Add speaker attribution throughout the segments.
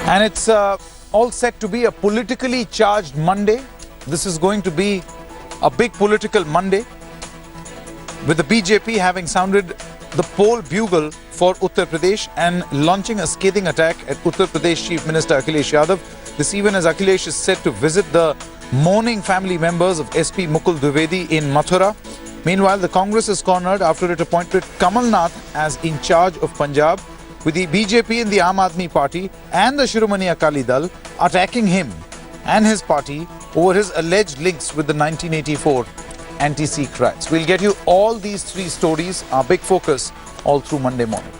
Speaker 1: And it's all set to be a politically charged Monday. This is going to be a big political Monday, with the BJP having sounded the poll bugle for Uttar Pradesh and launching a scathing attack at Uttar Pradesh Chief Minister Akhilesh Yadav. This even as Akhilesh is set to visit the mourning family members of SP Mukul Dwivedi in Mathura. Meanwhile, the Congress is cornered after it appointed Kamal Nath as in charge of Punjab, with the BJP and the Aam Aadmi Party and the Shiromani Akali Dal attacking him and his party over his alleged links with the 1984 Anti-Sikh riots. We'll get you all these three stories, our big focus, all through Monday morning.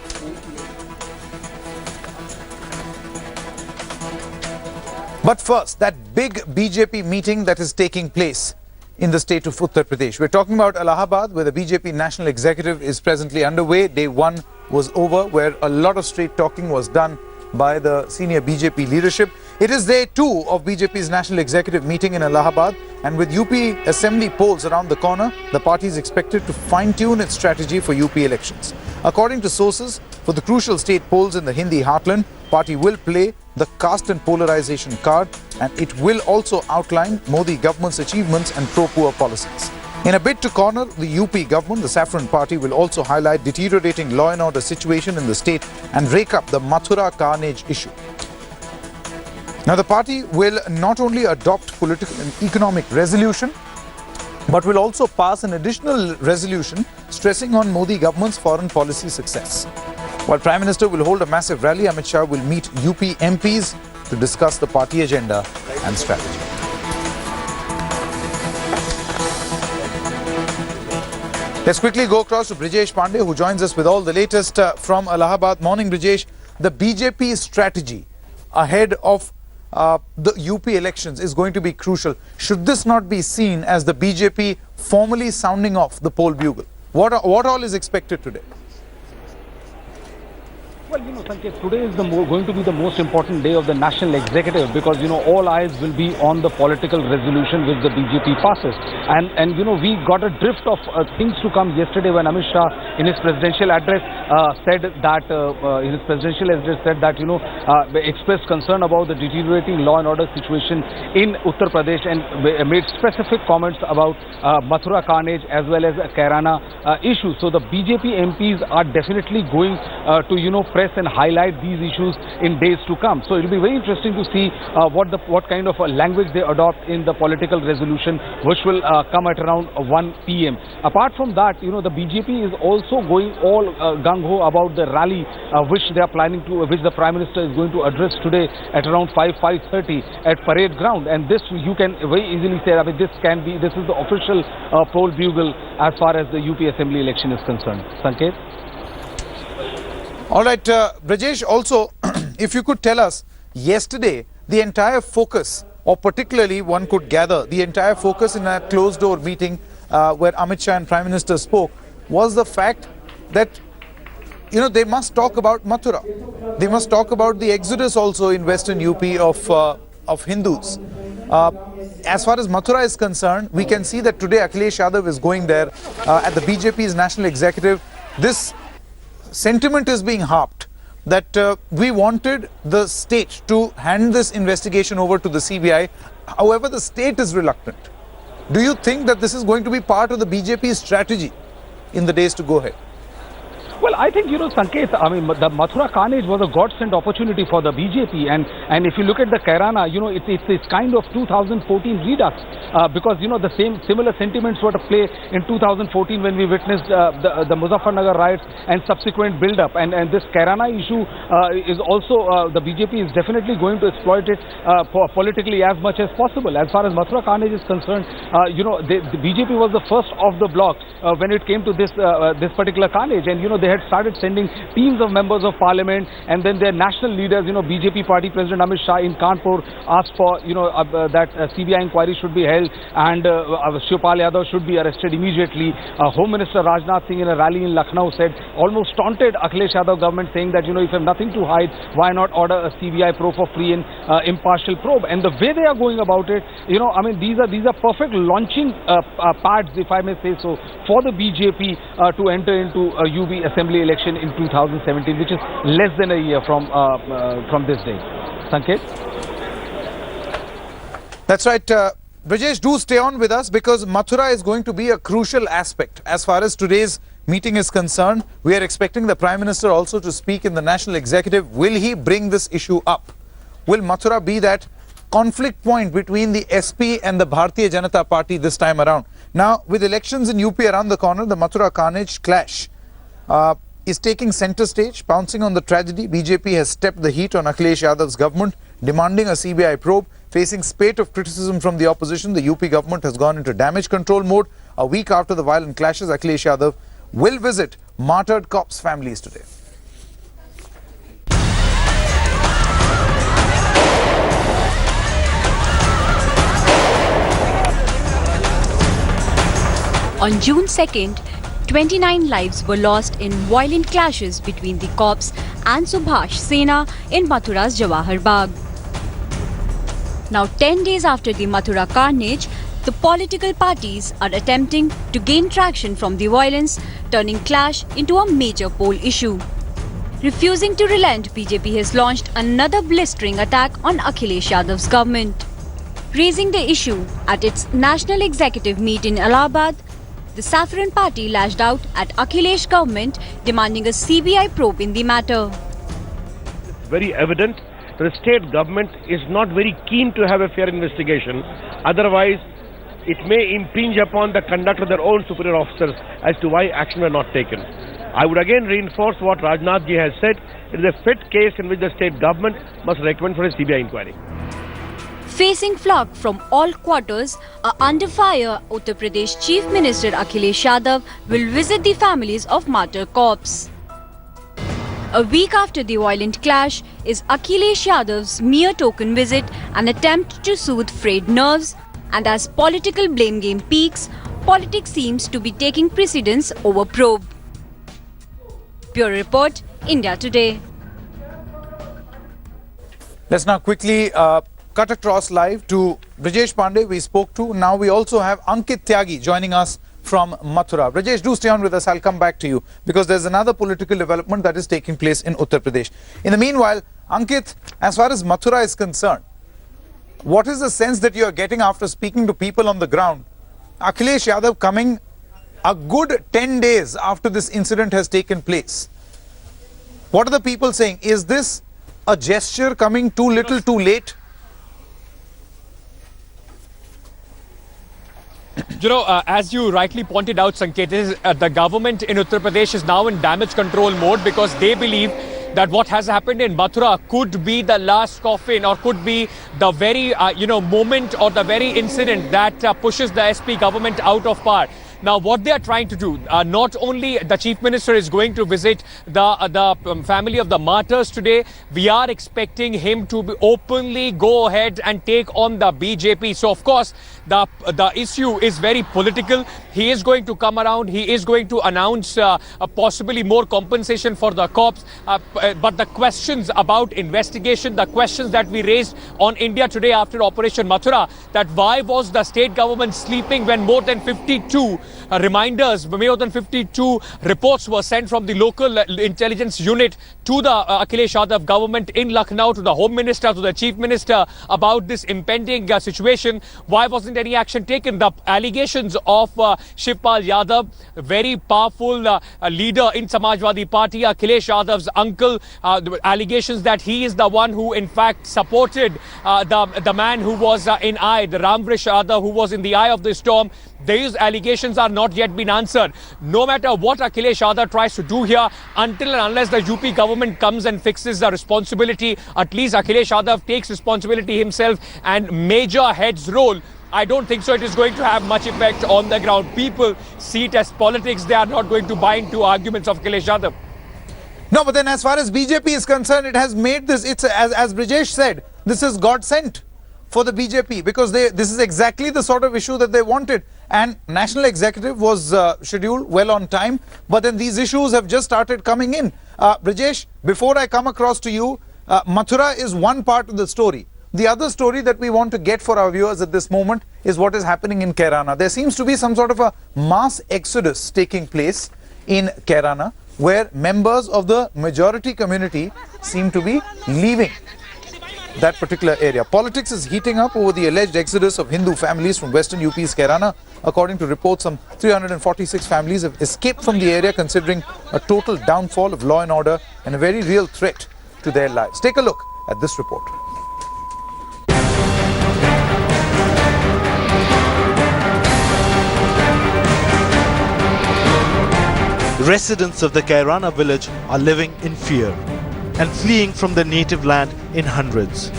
Speaker 1: But first, that big BJP meeting that is taking place in the state of Uttar Pradesh. We're talking about Allahabad, where the BJP National Executive is presently underway. Day one was over, where a lot of straight talking was done by the senior BJP leadership. It is day two of BJP's National Executive meeting in Allahabad, and with UP Assembly polls around the corner, the party is expected to fine-tune its strategy for UP elections. According to sources, for the crucial state polls in the Hindi heartland, party will play the caste and polarization card, and it will also outline Modi government's achievements and pro-poor policies. In a bid to corner the UP government, the Saffron Party will also highlight deteriorating law and order situation in the state and rake up the Mathura carnage issue. Now, the party will not only adopt political and economic resolution, but will also pass an additional resolution stressing on Modi government's foreign policy success. While Prime Minister will hold a massive rally, Amit Shah will meet UP MPs to discuss the party agenda and strategy. Let's quickly go across to Brijesh Pandey, who joins us with all the latest from Allahabad. Morning, Brijesh. The BJP strategy ahead of the UP elections is going to be crucial. Should this not be seen as the BJP formally sounding off the poll bugle? What all is expected today?
Speaker 2: Well, Sanket, today is going to be the most important day of the National Executive, because, all eyes will be on the political resolution which the BJP passes. And we got a drift of things to come yesterday when Amit Shah, in his presidential address, expressed concern about the deteriorating law and order situation in Uttar Pradesh and made specific comments about Mathura carnage as well as Kairana issues. So the BJP MPs are definitely going to, press and highlight these issues in days to come. So it will be very interesting to see what kind of a language they adopt in the political resolution, which will come at around 1 p.m. Apart from that, the BJP is also going all gung-ho about the rally which they are planning to, which the Prime Minister is going to address today at around 5:30 at Parade Ground. And this, you can very easily say, this is the official poll bugle as far as the UP Assembly election is concerned. Sanket?
Speaker 1: All right, Brijesh, also, if you could tell us, yesterday, the entire focus, or particularly one could gather, the entire focus in that closed-door meeting where Amit Shah and Prime Minister spoke, was the fact that, they must talk about Mathura. They must talk about the exodus also in western UP of Hindus. As far as Mathura is concerned, we can see that today Akhilesh Yadav is going there at the BJP's National Executive. This sentiment is being harped that we wanted the state to hand this investigation over to the CBI. However, the state is reluctant. Do you think that this is going to be part of the BJP's strategy in the days to go ahead?
Speaker 2: Well, I think, Sanket, the Mathura carnage was a godsend opportunity for the BJP. And if you look at the Kairana, it's kind of 2014 redux. Because, the similar sentiments were to play in 2014 when we witnessed the Muzaffarnagar riots and subsequent build-up. And this Kairana issue is also, the BJP is definitely going to exploit it politically as much as possible. As far as Mathura carnage is concerned, the BJP was the first of the block when it came to this particular carnage. And, they had started sending teams of members of parliament, and then their national leaders, BJP party president Amit Shah in Kanpur asked for, that CBI inquiry should be held and Shivpal Yadav should be arrested immediately. Home Minister Rajnath Singh in a rally in Lucknow said, almost taunted Akhilesh Yadav government, saying that, if you have nothing to hide, why not order a CBI probe for free and impartial probe? And the way they are going about it, these are perfect launching pads, if I may say so, for the BJP to enter into a UB Assembly election in 2017, which is less than a year from this day. Sanket?
Speaker 1: That's right. Brajesh, do stay on with us because Mathura is going to be a crucial aspect as far as today's meeting is concerned. We are expecting the Prime Minister also to speak in the National Executive. Will he bring this issue up? Will Mathura be that conflict point between the SP and the Bharatiya Janata Party this time around? Now, with elections in UP around the corner, the Mathura carnage clash is taking center stage. Pouncing on the tragedy, BJP has stepped the heat on Akhilesh Yadav's government, demanding a CBI probe. Facing spate of criticism from the opposition, the UP government has gone into damage control mode. A week after the violent clashes, Akhilesh Yadav will visit martyred cops' families today.
Speaker 3: On June 2nd, 29 lives were lost in violent clashes between the cops and Subhash Sena in Mathura's Jawahar Bagh. Now 10 days after the Mathura carnage, the political parties are attempting to gain traction from the violence, turning clash into a major poll issue. Refusing to relent, BJP has launched another blistering attack on Akhilesh Yadav's government. Raising the issue at its national executive meet in Allahabad, the Saffron Party lashed out at Akhilesh government, demanding a CBI probe in the matter.
Speaker 4: It's very evident that the state government is not very keen to have a fair investigation. Otherwise, it may impinge upon the conduct of their own superior officers as to why action were not taken. I would again reinforce what Rajnath ji has said. It is a fit case in which the state government must recommend for a CBI inquiry.
Speaker 3: Facing flak from all quarters, under fire Uttar Pradesh Chief Minister Akhilesh Yadav will visit the families of martyr cops. A week after the violent clash, is Akhilesh Yadav's mere token visit an attempt to soothe frayed nerves? And as political blame game peaks, politics seems to be taking precedence over probe. Bureau Report, India Today.
Speaker 1: Let's now quickly cut across live to Brajesh Pandey we spoke to. Now we also have Ankit Tyagi joining us from Mathura. Brajesh, do stay on with us. I'll come back to you because there's another political development that is taking place in Uttar Pradesh. In the meanwhile, Ankit, as far as Mathura is concerned, what is the sense that you are getting after speaking to people on the ground? Akhilesh Yadav coming a good 10 days after this incident has taken place. What are the people saying? Is this a gesture coming too little, too late?
Speaker 5: You know, as you rightly pointed out, Sanket, the government in Uttar Pradesh is now in damage control mode because they believe that what has happened in Mathura could be the last coffin or could be the very, moment or the very incident that pushes the SP government out of power. Now, what they are trying to do, not only the Chief Minister is going to visit the family of the martyrs today, we are expecting him to openly go ahead and take on the BJP. So, of course, the issue is very political. He is going to come around. He is going to announce possibly more compensation for the cops. But the questions about investigation, the questions that we raised on India Today after Operation Mathura, that why was the state government sleeping when more than 52 more than 52 reports were sent from the local intelligence unit to the Akhilesh Yadav government in Lucknow, to the Home Minister, to the Chief Minister about this impending situation. Why wasn't any action taken? The allegations of Shivpal Yadav, a very powerful leader in Samajwadi Party, Akhilesh Yadav's uncle, the allegations that he is the one who in fact supported the man who was the Ramvrish Yadav, who was in the eye of the storm. These allegations are not yet been answered. No matter what Akhilesh Yadav tries to do here, until and unless the UP government comes and fixes the responsibility, at least Akhilesh Yadav takes responsibility himself and major heads roll, I don't think so it is going to have much effect on the ground. People see it as politics. They are not going to buy into arguments of Akhilesh Yadav.
Speaker 1: No, but then as far as BJP is concerned, it has made this, it's as Brajesh said, this is God sent for the BJP because this is exactly the sort of issue that they wanted. And National Executive was scheduled well on time, but then these issues have just started coming in. Brajesh, before I come across to you, Mathura is one part of the story. The other story that we want to get for our viewers at this moment is what is happening in Kairana. There seems to be some sort of a mass exodus taking place in Kairana, where members of the majority community seem to be leaving. that particular area. Politics is heating up over the alleged exodus of Hindu families from western UP's Kairana. According to reports, some 346 families have escaped from the area, considering a total downfall of law and order and a very real threat to their lives. Take a look at this report.
Speaker 6: Residents of the Kairana village are living in fear and fleeing from their native land in hundreds.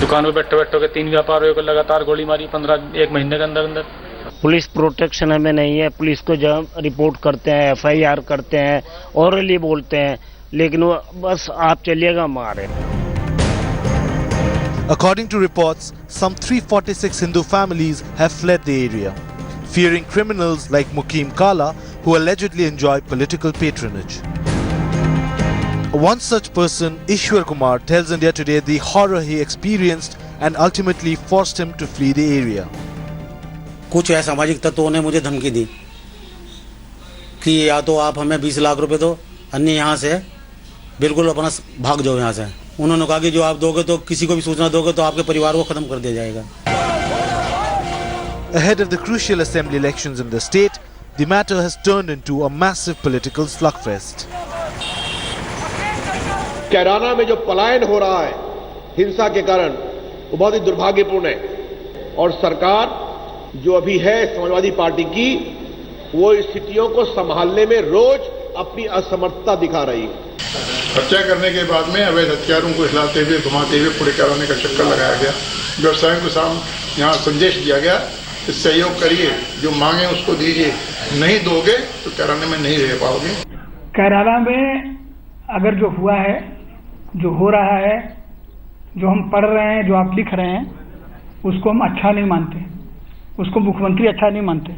Speaker 7: दुकान पे बैठे बैठे के 3 व्यापारियों को लगातार गोली मारी 1 महीने के अंदर पुलिस प्रोटेक्शन हमें नहीं है। पुलिस को जब रिपोर्ट करते हैं, FIR करते हैं, ओरली बोलते हैं, लेकिन वो बस आप चलिएगा मारे।
Speaker 6: According to reports, some 346 Hindu families have fled the area, fearing criminals like Mukim Kala, who allegedly enjoy political patronage. One such person, Ishwar Kumar, tells India Today the horror he experienced and ultimately forced him to flee the area.
Speaker 8: कुछ असामाजिक तत्वों ने मुझे धमकी दी कि या तो आप हमें 20 लाख रुपए दो, अन्य यहाँ से बिल्कुल अपना भाग जाओ यहाँ से। उन्होंने कहा कि जो आप दोगे तो किसी को भी सूचना दोगे तो आपके परिवार को खत्म कर दिया जाएगा।
Speaker 6: Ahead of the crucial assembly elections in the state, the matter has turned into a massive political slugfest.
Speaker 9: Kairana में जो पलायन हो रहा है हिंसा के कारण वो बहुत ही दुर्भाग्यपूर्ण है और सरकार जो अभी है समाजवादी पार्टी की वो स्थितियों को संभालने में रोज अपनी असमर्थता दिखा रही है।
Speaker 10: हत्या करने के बाद में अवैध हथियारों को हिलाते हुए घुमाते हुए पूरे कराने का चक्कर लगाया गया। व्यवसायियों को सामने यहाँ संदेश दिया गया कि सहयोग करिए, जो मांगे उसको दीजिए, नहीं दोगे तो कैराना में नहीं रह पाओगे।
Speaker 11: कैराना में अगर जो हुआ है, जो हो रहा है, जो हम पढ़ रहे हैं, जो आप लिख रहे हैं, उसको हम अच्छा नहीं मानते, उसको मुख्यमंत्री अच्छा नहीं मानते,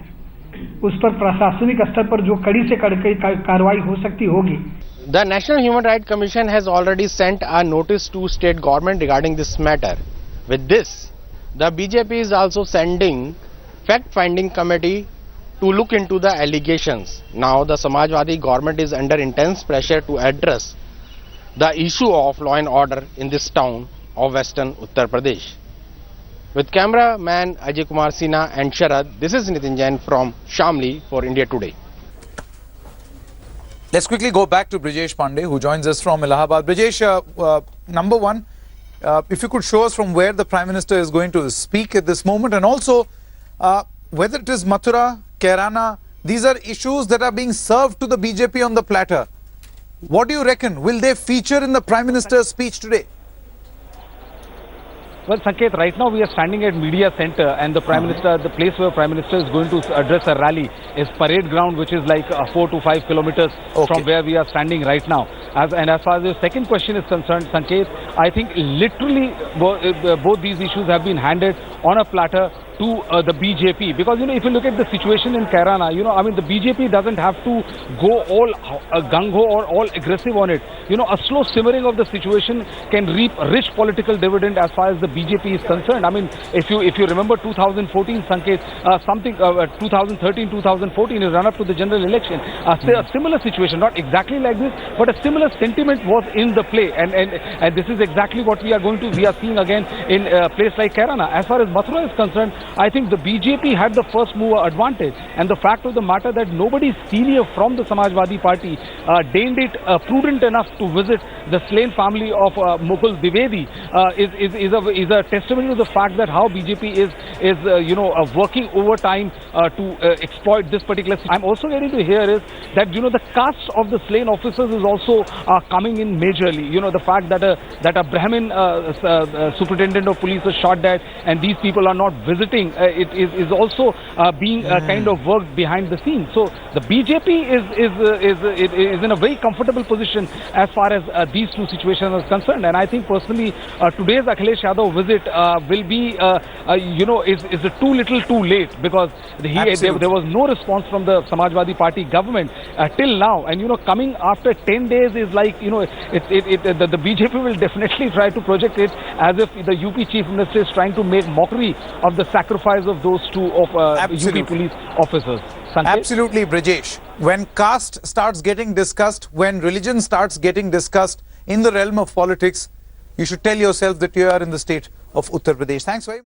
Speaker 11: उस पर प्रशासनिक स्तर पर जो कड़ी से कड़ी कार्रवाई हो सकती होगी।
Speaker 7: The National Human Rights Commission has already sent a notice to state government regarding this matter. With this, the BJP is also sending fact-finding committee to look into the allegations. Now the Samajwadi government is under intense pressure to address the issue of law and order in this town of western Uttar Pradesh. With cameraman Ajay Kumar Sinha and Sharad, this is Nitin Jain from Shamli for India Today.
Speaker 1: Let's quickly go back to Brijesh Pandey, who joins us from Allahabad. Brijesh, number one, if you could show us from where the Prime Minister is going to speak at this moment, and also whether it is Mathura, Kairana, these are issues that are being served to the BJP on the platter. What do you reckon? Will they feature in the Prime Minister's speech today?
Speaker 2: Well, Sanket, right now we are standing at Media Center and the Prime Minister, the place where Prime Minister is going to address a rally is Parade Ground, which is like 4 to 5 kilometers from where we are standing right now. As far as the second question is concerned, Sanket, I think literally both these issues have been handed on a platter to the BJP, because if you look at the situation in Kairana, the BJP doesn't have to go all gung-ho or all aggressive on it. A slow simmering of the situation can reap rich political dividend as far as the BJP is concerned. If you remember 2014, Sanket, 2013, 2014 is run up to the general election. A similar situation, not exactly like this, but a similar sentiment was in the play, and this is exactly what we are seeing again in a place like Kairana. As far as Mathura is concerned, I think the BJP had the first mover advantage, and the fact of the matter that nobody senior from the Samajwadi Party deigned it prudent enough to visit the slain family of Mukul Dwivedi is a testimony to the fact that how BJP is working overtime to exploit this particular situation. I'm also getting to hear is that the caste of the slain officers is also coming in majorly. The fact that a Brahmin superintendent of police was shot dead and these people are not visiting, it is also being kind of worked behind the scenes. So the BJP is in a very comfortable position as far as these two situations are concerned. And I think personally today's Akhilesh Yadav visit will be is too little too late, because there was no response from the Samajwadi Party government till now. And coming after 10 days is like the BJP will definitely try to project it as if the UP Chief Minister is trying to make mockery of the sacrifice of those two UP police officers. Sanket?
Speaker 1: Absolutely, Brijesh. When caste starts getting discussed, when religion starts getting discussed, in the realm of politics, you should tell yourself that you are in the state of Uttar Pradesh. Thanks very much.